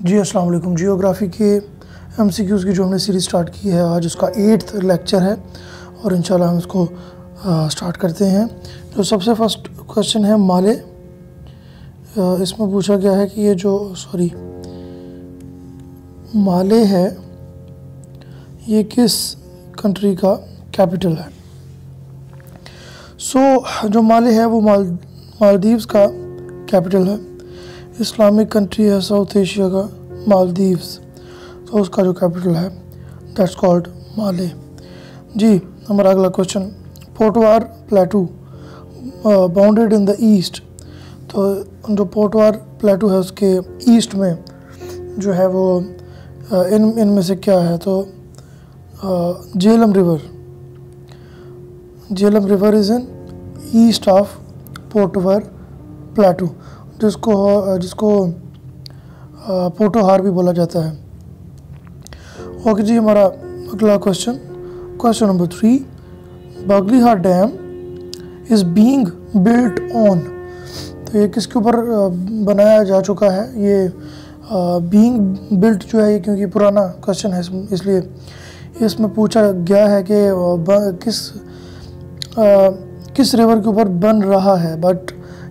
जी अस्सलाम वालेकुम। जियोग्राफी के MCQs की जो हमने सीरीज़ स्टार्ट की है, आज उसका 8th लेक्चर है और इंशाल्लाह हम इसको स्टार्ट करते हैं। जो सबसे फर्स्ट क्वेश्चन है माले। इसमें पूछा गया है कि ये जो माले है ये किस कंट्री का कैपिटल है। जो माले है वो मालदीव्स का कैपिटल है। इस्लामिक कंट्री है साउथ एशिया का मालदीव्स, तो उसका जो कैपिटल है दैट्स कॉल्ड माले। जी हमारा अगला question, Potwar प्लेटू bounded in the east. तो जो पोटवार प्लेटू है उसके ईस्ट में जो है वो इनमें से क्या है, तो Jhelum river is in east of Potwar प्लेटू, जिसको पोटोहार भी बोला जाता है। ओके जी, हमारा अगला question number 3, Baglihar dam is being built on. तो ये किसके ऊपर बनाया जा चुका है। ये बीइंग बिल्ट जो है ये क्योंकि पुराना क्वेश्चन है इसलिए इसमें पूछा गया है कि किस रिवर के ऊपर बन रहा है, बट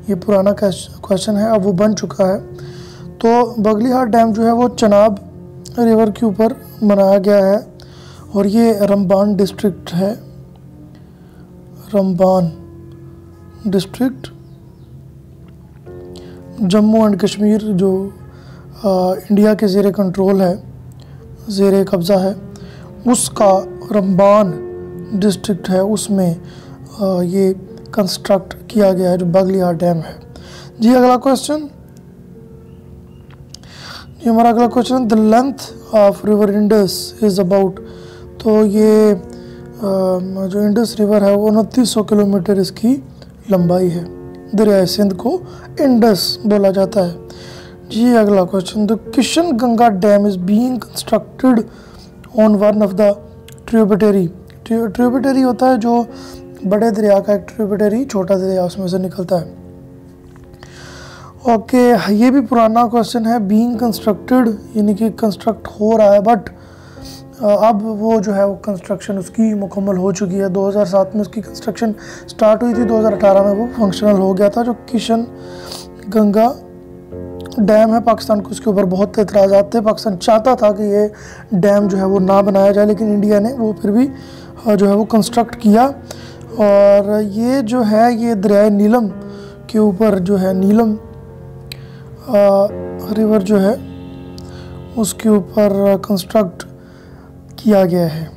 ये पुराना क्वेश्चन है, अब वो बन चुका है। तो बगलीहार डैम जो है वो चनाब रिवर के ऊपर बनाया गया है और ये रमबान डिस्ट्रिक्ट है। रमबान डिस्ट्रिक्ट जम्मू एंड कश्मीर जो इंडिया के ज़ेरे कंट्रोल है, ज़ेरे कब्ज़ा है, उसका रमबान डिस्ट्रिक्ट है, उसमें ये कंस्ट्रक्ट किया गया है जो बगलीहार डैम है। जी अगला क्वेश्चन, ये हमारा अगला question, the length of river Indus is about. तो ये जो इंडस रिवर है वो 2900 किलोमीटर इसकी लंबाई है। दरिया सिंध को इंडस बोला जाता है। जी अगला question, the Kishan Ganga dam is being constructed on one of the tributary. Tributary होता है जो बड़े दरिया का एक ट्रिब्यूटरी, छोटा दरिया उसमें से निकलता है। ओके, ये भी पुराना क्वेश्चन है। बीइंग कंस्ट्रक्टेड यानी कि कंस्ट्रक्ट हो रहा है, बट अब वो जो है वो कंस्ट्रक्शन उसकी मुकम्मल हो चुकी है। 2007 में उसकी कंस्ट्रक्शन स्टार्ट हुई थी, 2018 में वो फंक्शनल हो गया था। जो किशन गंगा डैम है, पाकिस्तान को उसके ऊपर बहुत एतराज़ात थे। पाकिस्तान चाहता था कि ये डैम जो है वो ना बनाया जाए, लेकिन इंडिया ने वो फिर भी जो है वो कंस्ट्रक्ट किया। और ये जो है ये दरिया नीलम के ऊपर जो है नीलम रिवर जो है उसके ऊपर कंस्ट्रक्ट किया गया है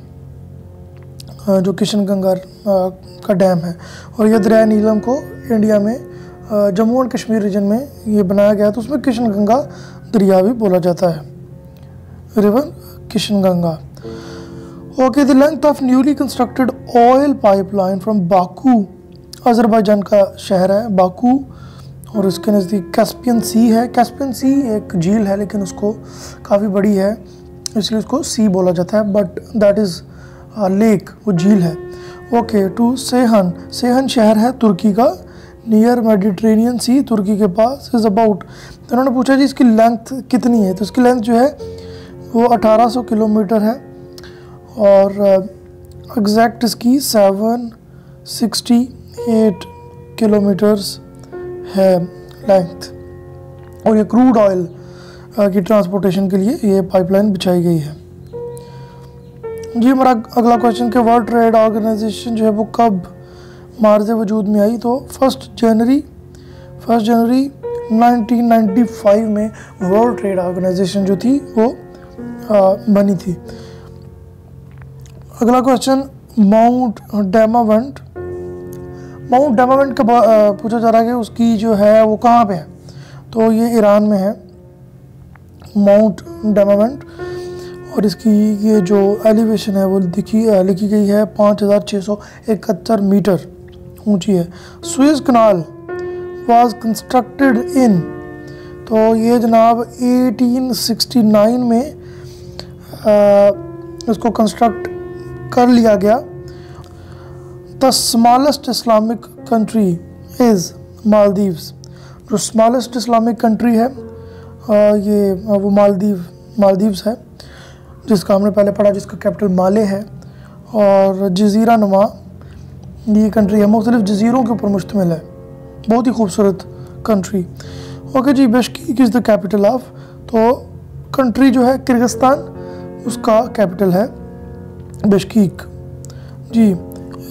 जो किशन गंगा का डैम है। और ये दरिया नीलम को इंडिया में जम्मू एंड कश्मीर रीजन में ये बनाया गया, तो उसमें किशन गंगा दरिया भी बोला जाता है, river Kishan Ganga. Okay, the length of newly constructed oil pipeline from Baku, Azerbaijan का शहर है बाकू, और इसके नज़दीक कैस्पियन सी है। कैस्पियन सी एक झील है लेकिन उसको काफ़ी बड़ी है इसलिए उसको सी बोला जाता है, बट दैट इज़ लेक, वो झील है। ओके, टू सेहन शहर है तुर्की का, नियर मेडिटेरेनियन सी, तुर्की के पास, इज़ अबाउट। तो उन्होंने पूछा जी इसकी लेंथ कितनी है, तो इसकी लेंथ जो है वो 1800 किलोमीटर है और एग्जैक्ट इसकी 768 किलोमीटर्स है लेंथ। और ये क्रूड ऑयल की ट्रांसपोर्टेशन के लिए ये पाइपलाइन बिछाई गई है। जी हमारा अगला क्वेश्चन कि वर्ल्ड ट्रेड ऑर्गेनाइजेशन जो है वो कब मार्ज़ वजूद में आई। तो 1 जनवरी 1995 में वर्ल्ड ट्रेड ऑर्गेनाइजेशन जो थी वो बनी थी। अगला क्वेश्चन, माउंट डैमावेंट का पूछा जा रहा है कि उसकी जो है वो कहाँ पे है। तो ये ईरान में है माउंट डैमावेंट, और इसकी ये जो एलिवेशन है वो लिखी गई है 5671 मीटर ऊंची है। Suez Canal was constructed in, तो ये जनाब 1869 में इसको कंस्ट्रक्ट कर लिया गया। The smallest Islamic country is Maldives. जो स्मॉलेस्ट इस्लामिक कंट्री है वो मालदीव्स है, जिसका हमने पहले पढ़ा, जिसका कैपिटल माले है। और जज़ीरा नुमा ये कंट्री है, मुख्तलिफ जज़ीरों के ऊपर मुश्तमिल है, बहुत ही खूबसूरत कंट्री। ओके जी, Bishkek is the capital of, तो कंट्री जो है किर्गिस्तान, उसका कैपिटल है बिश्केक जी।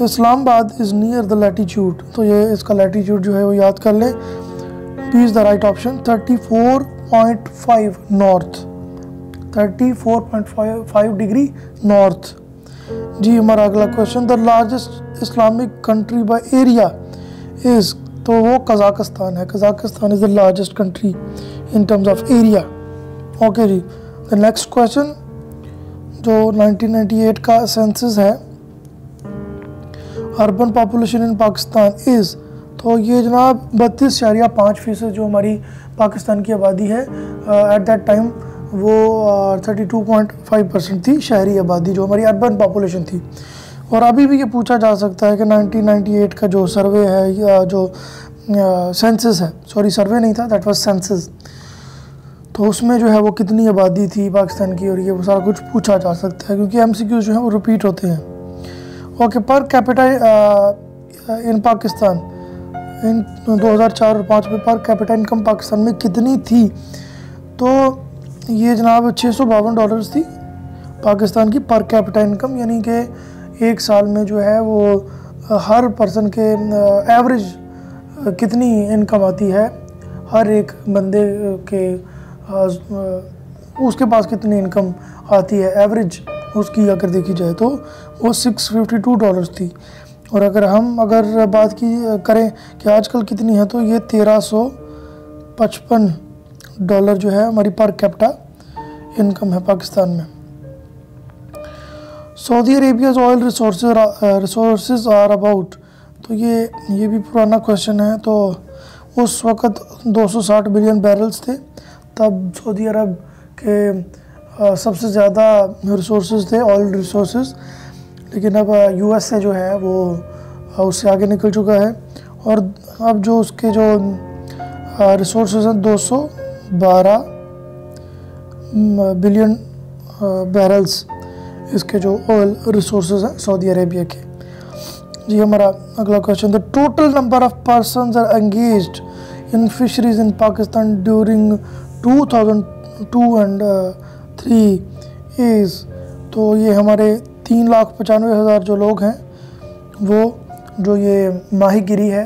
Islamabad is near the latitude, तो ये इसका लैटीट्यूड जो है वो याद कर लें। B is the right option, 34.5 north, 34.5 degree north जी। हमारा अगला question, the largest Islamic country by area is, तो वो कज़ाकिस्तान है। Kazakhstan is the largest country in terms of area. Okay जी, द नेक्स्ट क्वेश्चन जो 1998 का सेंसस है, urban population in Pakistan is, तो ये जनाब 32.5% जो हमारी पाकिस्तान की आबादी है एट दैट टाइम वो 32.5% थी शहरी आबादी, जो हमारी अर्बन पॉपुलेशन थी। और अभी भी ये पूछा जा सकता है कि 1998 का जो सर्वे है या जो सेंसस है, सॉरी सर्वे नहीं था, दैट वाज सेंसस, तो उसमें जो है वो कितनी आबादी थी पाकिस्तान की, और ये वो सारा कुछ पूछा जा सकता है, क्योंकि MCQ जो है वो रिपीट होते हैं। ओके, पर कैपिटा इन पाकिस्तान इन 2004 और 2005 में पर कैपिटा इनकम पाकिस्तान में कितनी थी, तो ये जनाब $652 थी पाकिस्तान की पर कैपिटा इनकम, यानी कि एक साल में जो है वो हर पर्सन के एवरेज कितनी इनकम आती है, हर एक बंदे के उसके पास कितनी इनकम आती है एवरेज उसकी अगर देखी जाए तो वो $652 थी। और अगर बात की करें कि आजकल कितनी है, तो ये $1355 जो है हमारी पर कैपिटा इनकम है पाकिस्तान में। Saudi Arabia's oil resources are about, तो ये भी पुराना क्वेश्चन है। तो उस वक़्त 260 बिलियन बैरल्स थे, तब सऊदी अरब के सबसे ज़्यादा रिसोर्सेज थे, ऑयल रिसोर्सेज। लेकिन अब USA जो है वो उससे आगे निकल चुका है, और अब जो उसके जो रिसोर्सेज हैं 212 बिलियन बैरल्स इसके जो ऑयल रिसोर्सेज हैं सऊदी अरेबिया के जी। हमारा अगला question, the total number of persons are engaged in fisheries in Pakistan during 2002 and 3 is, तो ये हमारे 3,95,000 जो लोग हैं वो जो ये माहीगिरी है,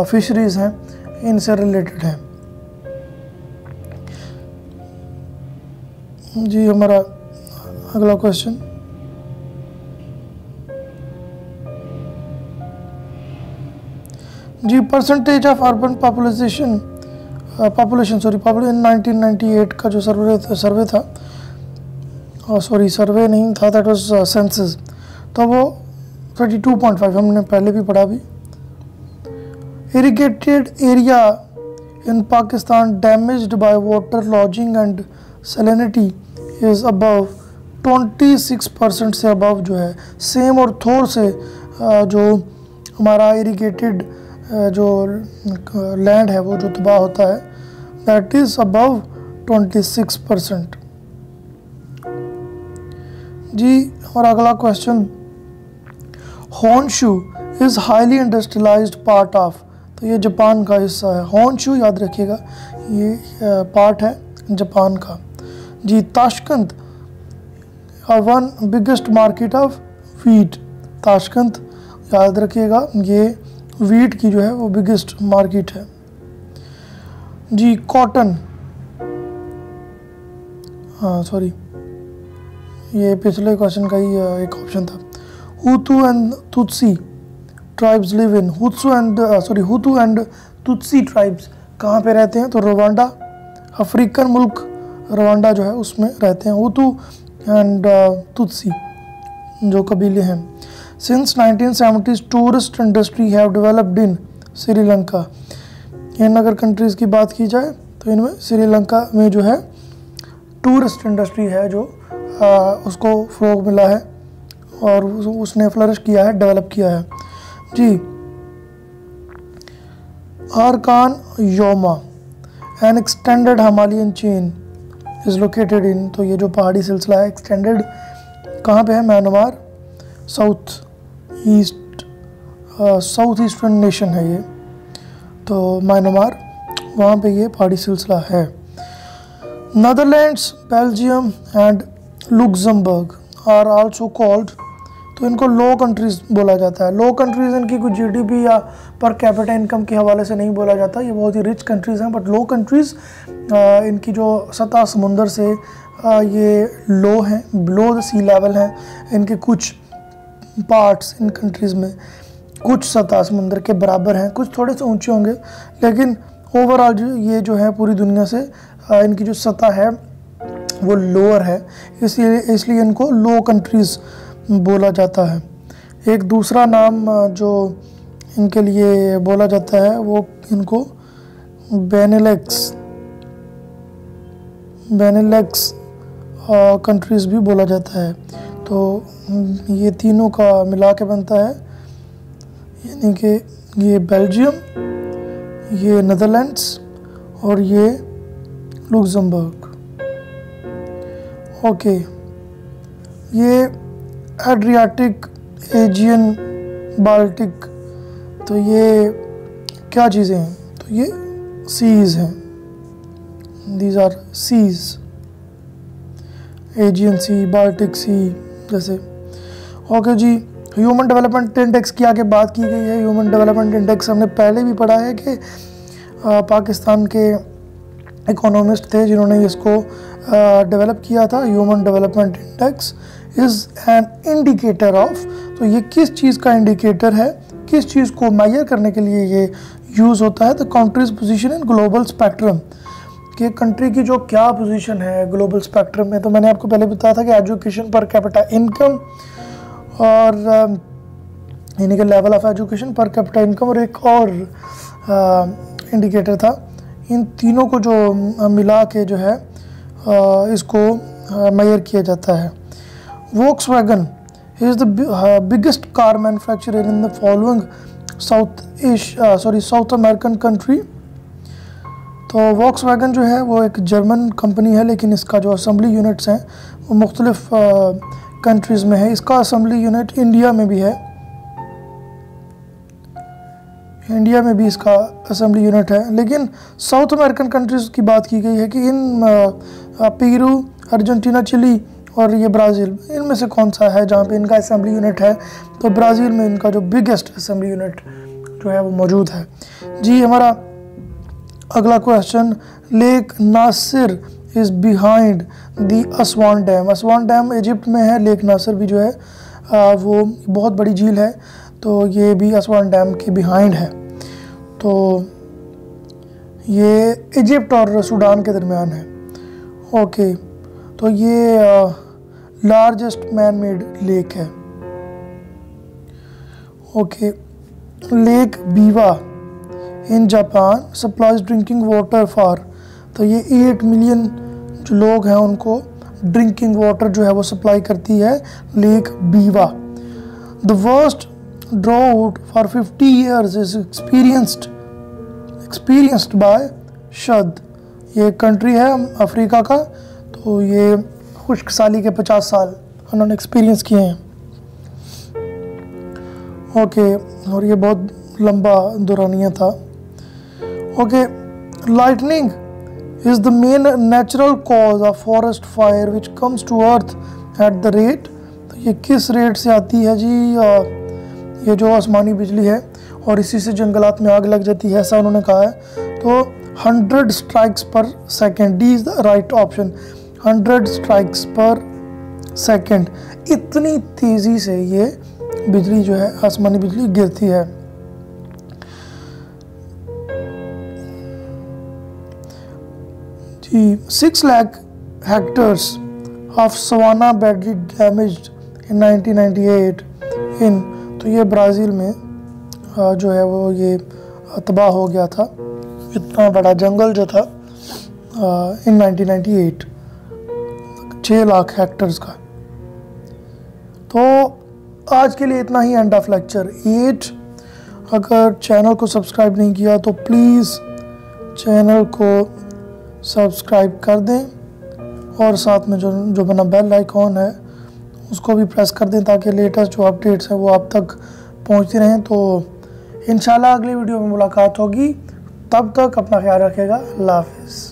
फिशरीज़ हैं, इनसे रिलेटेड हैं जी। हमारा अगला क्वेश्चन, जी percentage of urban population in 1998 का जो सर्वे था, सॉरी सर्वे नहीं था, दैट वाज सेंसस, तो वो 32.5 हमने पहले भी पढ़ा भी। Irrigated area in Pakistan damaged by water lodging and salinity is above 26% से अबव जो है, सेम और थोर से जो हमारा इरिगेटेड जो लैंड है वो जो तबाह होता है, दैट इज़ अबव 26% जी। और अगला question, Honshu is highly industrialised part of, तो ये जापान का हिस्सा है। होन्शू याद रखिएगा, ये पार्ट है जापान का जी। Tashkent one biggest market of wheat, Tashkent याद रखिएगा, ये वीट की जो है वो बिगेस्ट मार्केट है जी। कॉटन, हाँ सॉरी ये पिछले क्वेश्चन का ही एक ऑप्शन था। हुतू and Tutsi tribes live in, हुतू and Tutsi tribes कहाँ पे रहते हैं, तो रवांडा, अफ्रीकन मुल्क रवांडा जो है उसमें रहते हैं हुतू एंड तुत्सी जो कबीले हैं। Since 1970s tourist industry have developed in Sri Lanka, in अगर कंट्रीज़ की बात की जाए तो इनमें श्रीलंका में जो है टूरिस्ट इंडस्ट्री है जो उसको फ़रोग मिला है और उसने फ्लरिश किया है, डेवलप किया है जी। अरकान Yoma N extended Himalayan chain is located in, तो ये जो पहाड़ी सिलसिला है एक्सटेंडेड कहाँ पे है? म्यांमार, साउथ ईस्टर्न नेशन है ये, तो म्यांमार वहाँ पे ये पहाड़ी सिलसिला है। Netherlands, Belgium and Luxembourg are also called, तो इनको लो कंट्रीज़ बोला जाता है। लो कंट्रीज़ इनकी कुछ जीडीपी या पर कैपिटा इनकम के हवाले से नहीं बोला जाता, ये बहुत ही रिच कंट्रीज़ हैं, बट लो कंट्रीज़ इनकी जो सतह समुंदर से ये लो हैं, बिलो द सी लेवल हैं। इनके कुछ पार्ट्स इन कंट्रीज़ में कुछ सतह समुंदर के बराबर हैं, कुछ थोड़े से ऊंचे होंगे, लेकिन ओवरऑल ये जो है पूरी दुनिया से इनकी जो सतह है वो लोअर है, इसलिए इनको लो कंट्रीज़ बोला जाता है। एक दूसरा नाम जो इनके लिए बोला जाता है वो इनको बेनेलेक्स कंट्रीज़ भी बोला जाता है। तो ये तीनों का मिला के बनता है, यानी कि ये बेल्जियम, ये नेदरलैंड्स और ये लुक्समबर्ग। ओके, ये एड्रियाटिक, एजियन, बाल्टिक, तो ये क्या चीज़ें हैं? तो ये सीज़ हैं, these are seas, Aegean sea, Baltic sea जैसे। ओके जी, ह्यूमन डेवलपमेंट इंडेक्स की आगे बात की गई है। ह्यूमन डेवलपमेंट इंडेक्स हमने पहले भी पढ़ा है कि पाकिस्तान के इकोनॉमिस्ट थे जिन्होंने इसको डेवलप किया था। Human development index is an indicator of, तो ये किस चीज़ का इंडिकेटर है, किस चीज़ को मेजर करने के लिए ये यूज़ होता है? The countries position in global spectrum, कि कंट्री की जो क्या पोजीशन है ग्लोबल स्पेक्ट्रम में। तो मैंने आपको पहले बताया था कि एजुकेशन पर कैपिटा इनकम और यानी कि level of education per capita income, और एक और इंडिकेटर था। इन तीनों को जो मिला के जो है इसको मेजर किया जाता है। Volkswagen is the biggest car manufacturer in the following south American country. तो वोक्सवैगन जो है वो एक जर्मन कंपनी है, लेकिन इसका जो असेंबली यूनिट्स हैं वो मुख्तलिफ कंट्रीज़ में है। इसका असेंबली यूनिट इंडिया में भी है, इंडिया में भी इसका असेंबली यूनिट है। लेकिन साउथ अमेरिकन कंट्रीज़ की बात की गई है कि इन पेरू, अर्जेंटीना, चिली और ये ब्राज़ील, इनमें से कौन सा है जहाँ पे इनका असेंबली यूनिट है? तो ब्राज़ील में इनका जो बिगेस्ट असेंबली यूनिट जो है वो मौजूद है। जी, हमारा अगला question, lake Nasser is behind the Aswan dam. Aswan dam Egypt में है, लेक नासिर भी जो है वो बहुत बड़ी झील है, तो ये भी असवान डैम के बिहाइंड है। तो ये इजिप्ट और सूडान के दरमियान है। ओके, तो ये लार्जेस्ट मैन मेड लेक है। Okay, lake Biwa in Japan supplies drinking water for, तो ये 8 मिलियन जो लोग हैं उनको ड्रिंकिंग वाटर जो है वो सप्लाई करती है lake Biwa. The worst drought for 50 years is experienced by Chad, ये कंट्री है अफ्रीका का, तो ये खुश्क साली के 50 साल उन्होंने एक्सपीरियंस किए हैं। ओके, और ये बहुत लंबा दौरानिया था। Okay, lightning is the main natural cause of forest fire which comes to earth at the rate, तो ये किस रेट से आती है जी? ये जो आसमानी बिजली है और इसी से जंगलात में आग लग जाती है, ऐसा उन्होंने कहा है। तो 100 स्ट्राइक्स पर second, D is the right option. 100 strikes पर सेकेंड, इतनी तेज़ी से ये बिजली जो है आसमानी बिजली गिरती है। जी, 6 lakh hectares of savanna badly damaged in 1998 in, तो ये ब्राज़ील में जो है वो ये तबाह हो गया था, इतना बड़ा जंगल जो था इन 1998, 6 लाख हेक्टर्स का। तो आज के लिए इतना ही, एंड ऑफ लेक्चर 8। अगर चैनल को सब्सक्राइब नहीं किया तो प्लीज़ चैनल को सब्सक्राइब कर दें और साथ में जो बना बेल आइकॉन है उसको भी प्रेस कर दें ताकि लेटेस्ट जो अपडेट्स हैं वो आप तक पहुंचती रहें। तो इंशाल्लाह अगली वीडियो में मुलाकात होगी, तब तक अपना ख्याल रखिएगा। अल्लाह हाफिज़।